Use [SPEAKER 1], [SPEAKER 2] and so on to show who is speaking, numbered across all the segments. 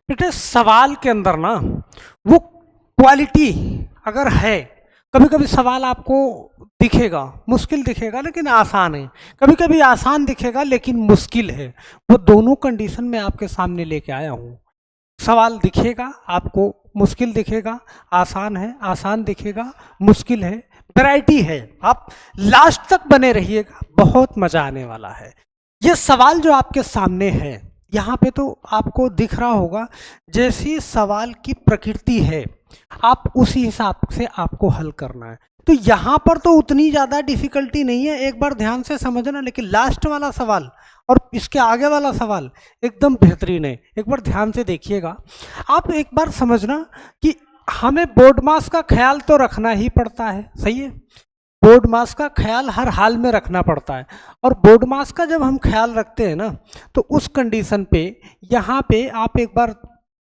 [SPEAKER 1] बेटे सवाल के अंदर ना वो क्वालिटी अगर है, कभी कभी सवाल आपको दिखेगा मुश्किल दिखेगा लेकिन आसान है, कभी कभी आसान दिखेगा लेकिन मुश्किल है। वो दोनों कंडीशन में आपके सामने लेके आया हूँ। सवाल दिखेगा आपको, मुश्किल दिखेगा, आसान है, आसान दिखेगा, मुश्किल है, वैरायटी है। आप लास्ट तक बने रहिएगा, बहुत मजा आने वाला है। ये सवाल जो आपके सामने है यहाँ पे तो आपको दिख रहा होगा जैसी सवाल की प्रकृति है, आप उसी हिसाब से आपको हल करना है। तो यहाँ पर तो उतनी ज़्यादा डिफिकल्टी नहीं है, एक बार ध्यान से समझना। लेकिन लास्ट वाला सवाल और इसके आगे वाला सवाल एकदम बेहतरीन है, एक बार ध्यान से देखिएगा। आप एक बार समझना कि हमें बोर्ड मास का ख्याल तो रखना ही पड़ता है, सही है। बोर्ड मास का ख्याल हर हाल में रखना पड़ता है, और बोर्ड मास का जब हम ख्याल रखते हैं ना तो उस कंडीशन पे यहाँ पे आप एक बार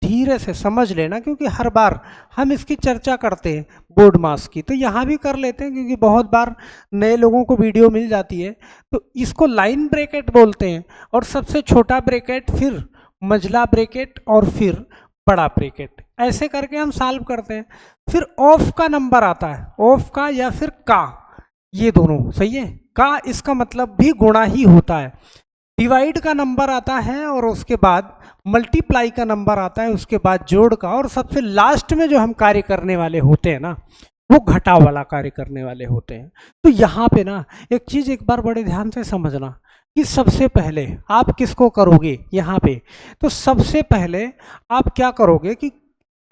[SPEAKER 1] धीरे से समझ लेना, क्योंकि हर बार हम इसकी चर्चा करते हैं बोर्ड मास की, तो यहाँ भी कर लेते हैं क्योंकि बहुत बार नए लोगों को वीडियो मिल जाती है। तो इसको लाइन ब्रैकेट बोलते हैं, और सबसे छोटा ब्रैकेट, फिर मझला ब्रैकेट, और फिर बड़ा ब्रैकेट, ऐसे करके हम सॉल्व करते हैं। फिर ऑफ का नंबर आता है, ऑफ का या फिर का, ये दोनों सही है। का इसका मतलब भी गुणा ही होता है। डिवाइड का नंबर आता है, और उसके बाद मल्टीप्लाई का नंबर आता है, उसके बाद जोड़ का, और सबसे लास्ट में जो हम कार्य करने वाले होते हैं ना वो घटाव वाला कार्य करने वाले होते हैं। तो यहाँ पे ना एक चीज एक बार बड़े ध्यान से समझना कि सबसे पहले आप किसको करोगे यहाँ पे। तो सबसे पहले आप क्या करोगे कि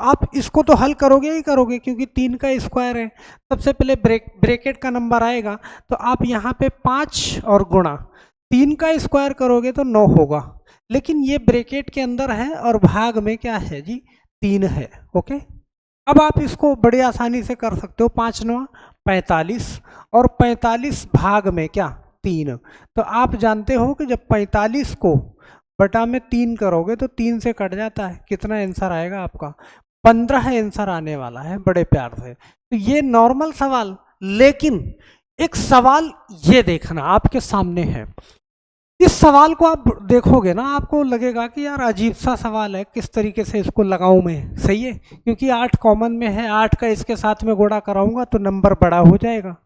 [SPEAKER 1] आप इसको तो हल करोगे ही करोगे, क्योंकि 3 का स्क्वायर है। सबसे पहले ब्रैकेट का नंबर आएगा, तो आप यहाँ पे 5 और गुणा 3 का स्क्वायर करोगे तो 9 होगा। लेकिन ये ब्रैकेट के अंदर है और भाग में क्या है जी, 3 है। ओके, अब आप इसको बड़ी आसानी से कर सकते हो। 5 9 45, और 45 भाग में क्या 3। तो आप जानते हो कि जब 45 को बटा में 3 करोगे तो 3 से कट जाता है, कितना आंसर आएगा आपका 15 आंसर आने वाला है, बड़े प्यार से। तो ये नॉर्मल सवाल, लेकिन एक सवाल ये देखना आपके सामने है। इस सवाल को आप देखोगे ना आपको लगेगा कि यार अजीब सा सवाल है, किस तरीके से इसको लगाऊं मैं, सही है। क्योंकि 8 कॉमन में है, 8 का इसके साथ में गुणा कराऊंगा तो नंबर बड़ा हो जाएगा,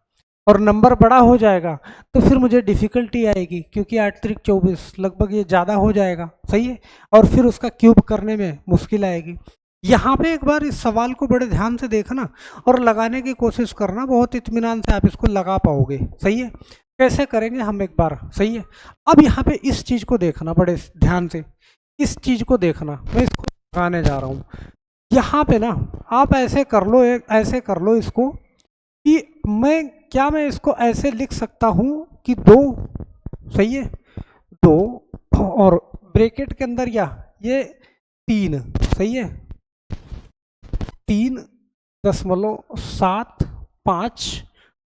[SPEAKER 1] और नंबर बड़ा हो जाएगा तो फिर मुझे डिफिकल्टी आएगी, क्योंकि 8 त्रिक 24 लगभग ये ज़्यादा हो जाएगा, सही है। और फिर उसका क्यूब करने में मुश्किल आएगी। यहाँ पे एक बार इस सवाल को बड़े ध्यान से देखना और लगाने की कोशिश करना, बहुत इत्मीनान से आप इसको लगा पाओगे, सही है। कैसे करेंगे हम एक बार, सही है। अब यहाँ पे इस चीज़ को देखना बड़े ध्यान से, इस चीज़ को देखना, मैं इसको लगाने जा रहा हूँ। यहाँ पे ना आप ऐसे कर लो, एक ऐसे कर लो इसको कि मैं इसको ऐसे लिख सकता हूँ कि 2, सही है, 2 और ब्रैकेट के अंदर या ये 3, सही है, 3.75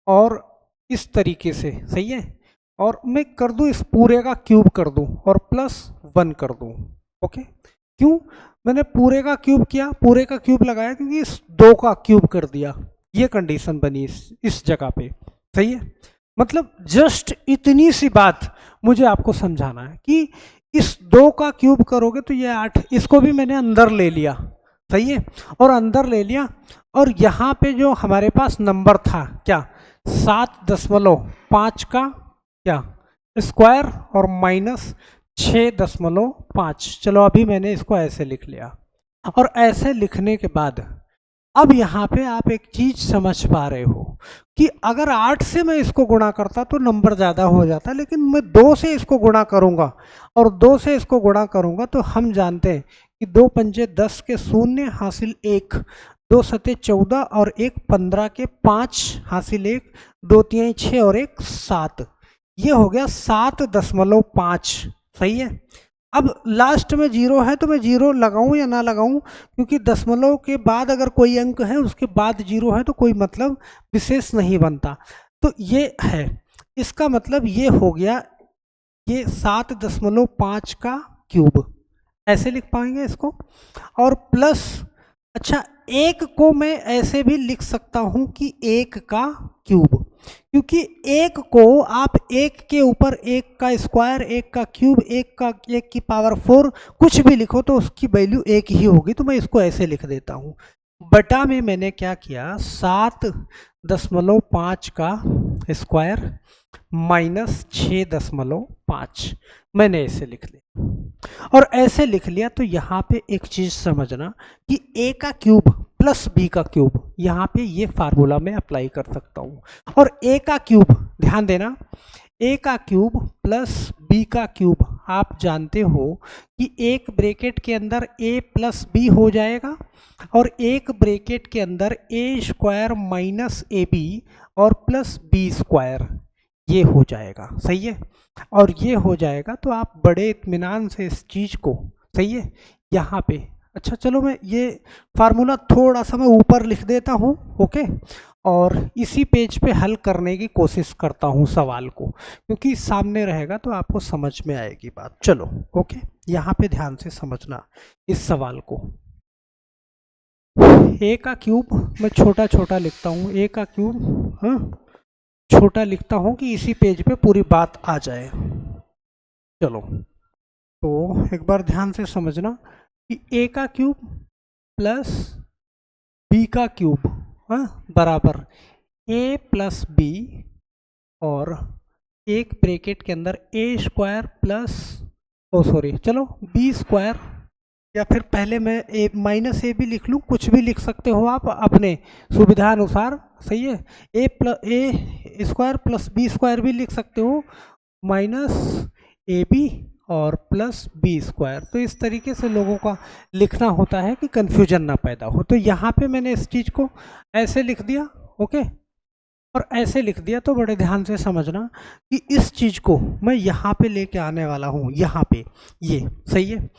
[SPEAKER 1] और इस तरीके से, सही है। और मैं कर दूं इस पूरे का क्यूब कर दूं और +1 कर दूं। ओके, क्यों मैंने पूरे का क्यूब किया, पूरे का क्यूब लगाया क्योंकि इस 2 का क्यूब कर दिया, ये कंडीशन बनी इस जगह पे, सही है। मतलब जस्ट इतनी सी बात मुझे आपको समझाना है कि इस 2 का क्यूब करोगे तो ये 8, इसको भी मैंने अंदर ले लिया, सही है, और अंदर ले लिया। और यहाँ पे जो हमारे पास नंबर था क्या 7.5 का क्या स्क्वायर और -6.5। चलो अभी मैंने इसको ऐसे लिख लिया, और ऐसे लिखने के बाद अब यहाँ पे आप एक चीज समझ पा रहे हो कि अगर 8 से मैं इसको गुणा करता तो नंबर ज़्यादा हो जाता, लेकिन मैं 2 से इसको गुणा करूँगा, और 2 से इसको गुणा करूँगा तो हम जानते हैं कि 2 पंजे 10 के 0 हासिल 1, 2 सते 14 और 1 15 के 5 हासिल 1, 2 तिहाई 6 और 1 7, ये हो गया 7.5, सही है। अब लास्ट में 0 है तो मैं 0 लगाऊं या ना लगाऊं, क्योंकि दशमलव के बाद अगर कोई अंक है उसके बाद 0 है तो कोई मतलब विशेष नहीं बनता। तो ये है, इसका मतलब ये हो गया, ये 7.5 का क्यूब, ऐसे लिख पाएंगे इसको। और प्लस, अच्छा 1 को मैं ऐसे भी लिख सकता हूं कि 1 का क्यूब, क्योंकि एक को आप एक के ऊपर एक का स्क्वायर, एक का क्यूब, एक की पावर 4 कुछ भी लिखो तो उसकी वैल्यू एक ही होगी। तो मैं इसको ऐसे लिख देता हूँ, बटा में मैंने क्या किया 7.5 का स्क्वायर माइनस 6.5 मैंने ऐसे लिख लिया। और ऐसे लिख लिया तो यहाँ पे एक चीज समझना कि a का क्यूब प्लस b का क्यूब, यहाँ पे ये फार्मूला मैं अप्लाई कर सकता हूँ। और a का क्यूब, ध्यान देना, a का क्यूब प्लस b का क्यूब आप जानते हो कि एक ब्रैकेट के अंदर a प्लस b हो जाएगा और एक ब्रैकेट के अंदर a स्क्वायर माइनस ab और प्लस b स्क्वायर ये हो जाएगा। सही है, और ये हो जाएगा तो आप बड़े इत्मीनान से इस चीज़ को, सही है, यहाँ पे, अच्छा चलो मैं ये फार्मूला थोड़ा सा मैं ऊपर लिख देता हूँ, ओके, और इसी पेज पे हल करने की कोशिश करता हूँ सवाल को, क्योंकि सामने रहेगा तो आपको समझ में आएगी बात। चलो ओके, यहाँ पे ध्यान से समझना इस सवाल को। a का क्यूब मैं छोटा छोटा लिखता हूँ, a का क्यूब हाँ छोटा लिखता हूँ कि इसी पेज पे पूरी बात आ जाए। चलो तो एक बार ध्यान से समझना कि a का क्यूब प्लस b का क्यूब बराबर a प्लस b और एक ब्रैकेट के अंदर a स्क्वायर प्लस चलो b स्क्वायर, या फिर पहले मैं ए माइनस ए भी लिख लूँ, कुछ भी लिख सकते हो आप अपने सुविधानुसार। सही है, ए स्क्वायर प्लस बी स्क्वायर भी लिख सकते हो, माइनस ए बी और प्लस बी स्क्वायर। तो इस तरीके से लोगों का लिखना होता है कि कन्फ्यूजन ना पैदा हो। तो यहाँ पे मैंने इस चीज़ को ऐसे लिख दिया, ओके, और ऐसे लिख दिया। तो बड़े ध्यान से समझना कि इस चीज़ को मैं यहाँ पे लेके आने वाला हूँ, यहाँ पे ये सही है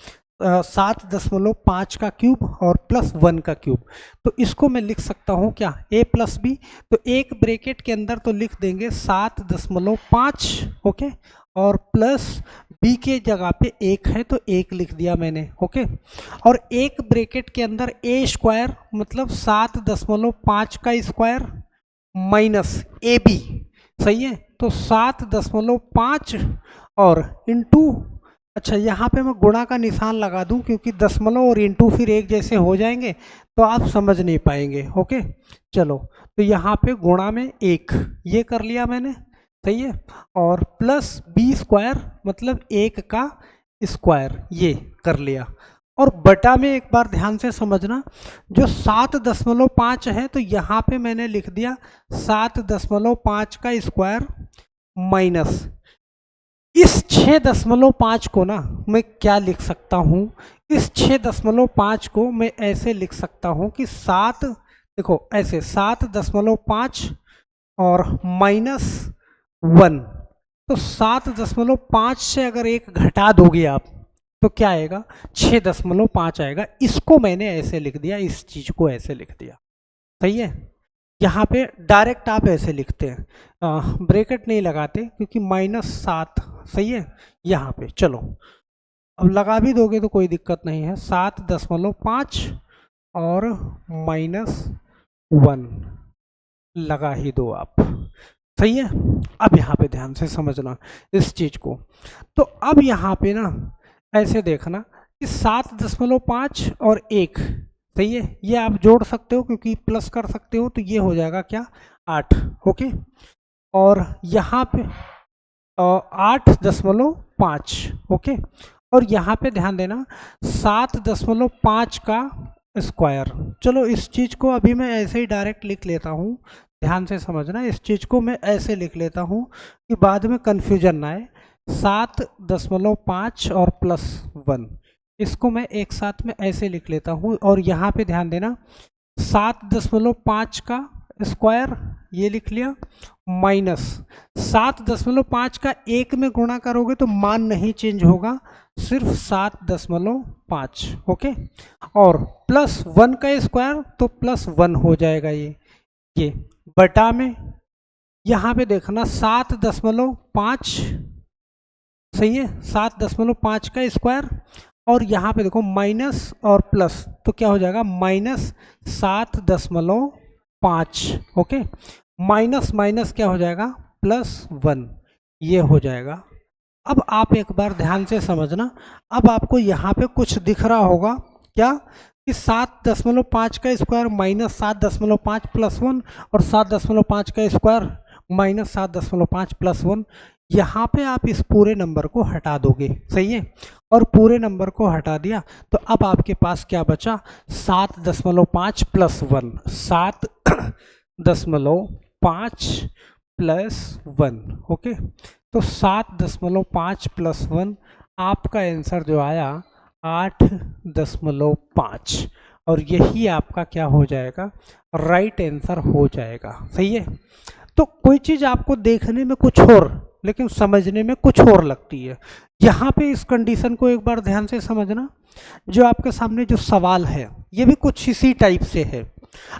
[SPEAKER 1] 7.5 का क्यूब और प्लस 1 का क्यूब। तो इसको मैं लिख सकता हूँ क्या, a प्लस बी, तो एक ब्रैकेट के अंदर तो लिख देंगे 7.5, ओके, और प्लस b के जगह पे 1 है तो 1 लिख दिया मैंने, ओके, और एक ब्रैकेट के अंदर a स्क्वायर मतलब 7.5 का स्क्वायर माइनस ए बी, सही है, तो 7.5 और इंटू, अच्छा यहाँ पे मैं गुणा का निशान लगा दूं क्योंकि दशमलव और इंटू फिर एक जैसे हो जाएंगे तो आप समझ नहीं पाएंगे, ओके। चलो तो यहाँ पे गुणा में 1 ये कर लिया मैंने, सही है, और प्लस बी स्क्वायर मतलब 1 का स्क्वायर ये कर लिया, और बटा में एक बार ध्यान से समझना, जो 7.5 है तो यहाँ पे मैंने लिख दिया 7.5 का स्क्वायर माइनस इस 6.5 को ना मैं क्या लिख सकता हूँ, इस 6.5 को मैं ऐसे लिख सकता हूँ कि 7, देखो ऐसे 7.5 और माइनस 1, तो 7.5 से अगर 1 घटा दोगे आप तो क्या आएगा, 6.5 आएगा। इसको मैंने ऐसे लिख दिया, इस चीज़ को ऐसे लिख दिया, सही है। यहाँ पे डायरेक्ट आप ऐसे लिखते हैं, ब्रैकेट नहीं लगाते क्योंकि -7, सही है। यहाँ पे चलो अब लगा भी दोगे तो कोई दिक्कत नहीं है, 7.5 और -1 लगा ही दो आप, सही है। अब यहाँ पे ध्यान से समझना इस चीज़ को। तो अब यहाँ पे ना ऐसे देखना कि 7.5 और 1, सही है, ये आप जोड़ सकते हो क्योंकि प्लस कर सकते हो, तो ये हो जाएगा क्या 8, ओके, और यहाँ पे 8.5, ओके, और यहाँ पे ध्यान देना 7.5 का स्क्वायर। चलो इस चीज़ को अभी मैं ऐसे ही डायरेक्ट लिख लेता हूँ, ध्यान से समझना, इस चीज़ को मैं ऐसे लिख लेता हूँ कि बाद में कन्फ्यूजन ना आए। 7.5 और +1 इसको मैं एक साथ में ऐसे लिख लेता हूँ, और यहाँ पे ध्यान देना 7.5 का स्क्वायर ये लिख लिया माइनस 7.5 का 1 में गुणा करोगे तो मान नहीं चेंज होगा, सिर्फ 7.5, ओके, और +1 का स्क्वायर तो +1 हो जाएगा ये बटा में, यहाँ पे देखना 7.5, सही है, 7.5 का स्क्वायर, और यहाँ पे देखो माइनस और प्लस तो क्या हो जाएगा -7.5, ओके, माइनस माइनस क्या हो जाएगा, +1, ये हो जाएगा। अब आप एक बार ध्यान से समझना, अब आपको यहाँ पे कुछ दिख रहा होगा क्या, कि 7.5 का स्क्वायर माइनस 7.5 +1 और 7.5 का स्क्वायर माइनस 7.5 +1, यहाँ पे आप इस पूरे नंबर को हटा दोगे, सही है। और पूरे नंबर को हटा दिया तो अब आपके पास क्या बचा, 7.5 +1, 7.5 +1, ओके। तो 7.5 +1 आपका आंसर जो आया 8.5, और यही आपका क्या हो जाएगा, राइट आंसर हो जाएगा, सही है। तो कोई चीज़ आपको देखने में कुछ और लेकिन समझने में कुछ और लगती है। यहाँ पे इस कंडीशन को एक बार ध्यान से समझना, जो आपके सामने जो सवाल है ये भी कुछ इसी टाइप से है।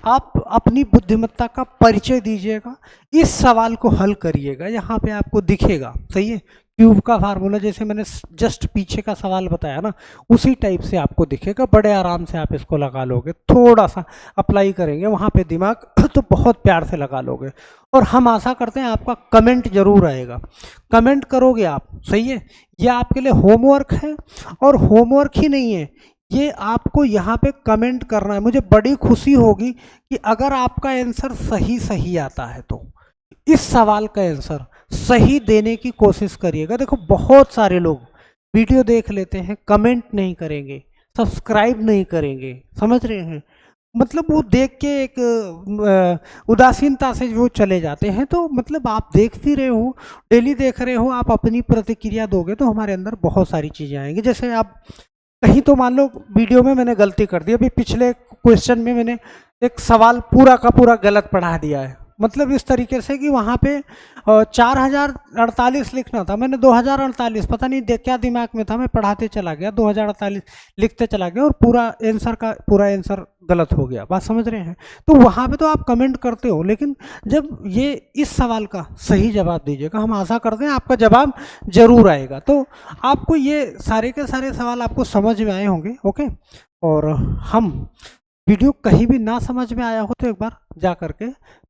[SPEAKER 1] आप अपनी बुद्धिमत्ता का परिचय दीजिएगा, इस सवाल को हल करिएगा, यहाँ पे आपको दिखेगा, सही है। क्यूब का फार्मूला जैसे मैंने जस्ट पीछे का सवाल बताया ना, उसी टाइप से आपको दिखेगा, बड़े आराम से आप इसको लगा लोगे, थोड़ा सा अप्लाई करेंगे वहाँ पे दिमाग तो बहुत प्यार से लगा लोगे। और हम आशा करते हैं आपका कमेंट जरूर आएगा, कमेंट करोगे आप, सही है। ये आपके लिए होमवर्क है, और होमवर्क ही नहीं है, ये आपको यहाँ पे कमेंट करना है। मुझे बड़ी खुशी होगी कि अगर आपका आंसर सही सही आता है तो इस सवाल का आंसर सही देने की कोशिश करिएगा। देखो बहुत सारे लोग वीडियो देख लेते हैं, कमेंट नहीं करेंगे, सब्सक्राइब नहीं करेंगे, समझ रहे हैं, मतलब वो देख के एक उदासीनता से वो चले जाते हैं। तो मतलब आप देख भी रहे हो, डेली देख रहे हो, आप अपनी प्रतिक्रिया दोगे तो हमारे अंदर बहुत सारी चीज़ें आएंगी। जैसे आप कहीं तो मान लो वीडियो में मैंने गलती कर दी, अभी पिछले क्वेश्चन में मैंने एक सवाल पूरा का पूरा गलत पढ़ा दिया है, मतलब इस तरीके से कि वहाँ पे 4048 लिखना था, मैंने 2048, पता नहीं क्या दिमाग में था, मैं पढ़ाते चला गया 2048 लिखते चला गया, और पूरा आंसर गलत हो गया। बात समझ रहे हैं। तो वहाँ पे तो आप कमेंट करते हो, लेकिन जब ये इस सवाल का सही जवाब दीजिएगा, हम आशा करते हैं आपका जवाब जरूर आएगा। तो आपको ये सारे के सारे सवाल आपको समझ में आए होंगे, ओके। और हम वीडियो कहीं भी ना समझ में आया हो तो एक बार जा करके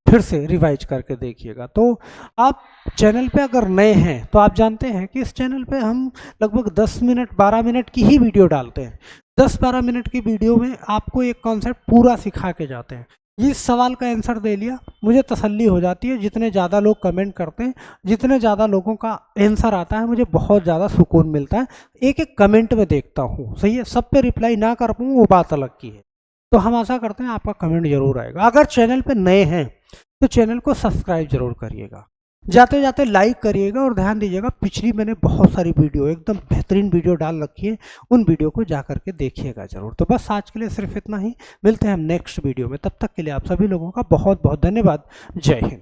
[SPEAKER 1] फिर से रिवाइज करके देखिएगा। तो आप चैनल पे अगर नए हैं तो आप जानते हैं कि इस चैनल पे हम लगभग 10 मिनट 12 मिनट की ही वीडियो डालते हैं। 10-12 मिनट की वीडियो में आपको एक कॉन्सेप्ट पूरा सिखा के जाते हैं। इस सवाल का आंसर दे लिया, मुझे तसल्ली हो जाती है। जितने ज़्यादा लोग कमेंट करते हैं, जितने ज़्यादा लोगों का आंसर आता है, मुझे बहुत ज़्यादा सुकून मिलता है। एक एक कमेंट में देखता हूँ, सही है। सब पे रिप्लाई ना कर पाऊँ वो बात अलग की है। तो हम आशा करते हैं आपका कमेंट जरूर आएगा। अगर चैनल पे नए हैं तो चैनल को सब्सक्राइब जरूर करिएगा, जाते जाते लाइक करिएगा, और ध्यान दीजिएगा पिछली मैंने बहुत सारी वीडियो एकदम बेहतरीन वीडियो डाल रखी है, उन वीडियो को जा करके देखिएगा जरूर। तो बस आज के लिए सिर्फ इतना ही, मिलते हैं हम नेक्स्ट वीडियो में, तब तक के लिए आप सभी लोगों का बहुत बहुत धन्यवाद। जय हिंद।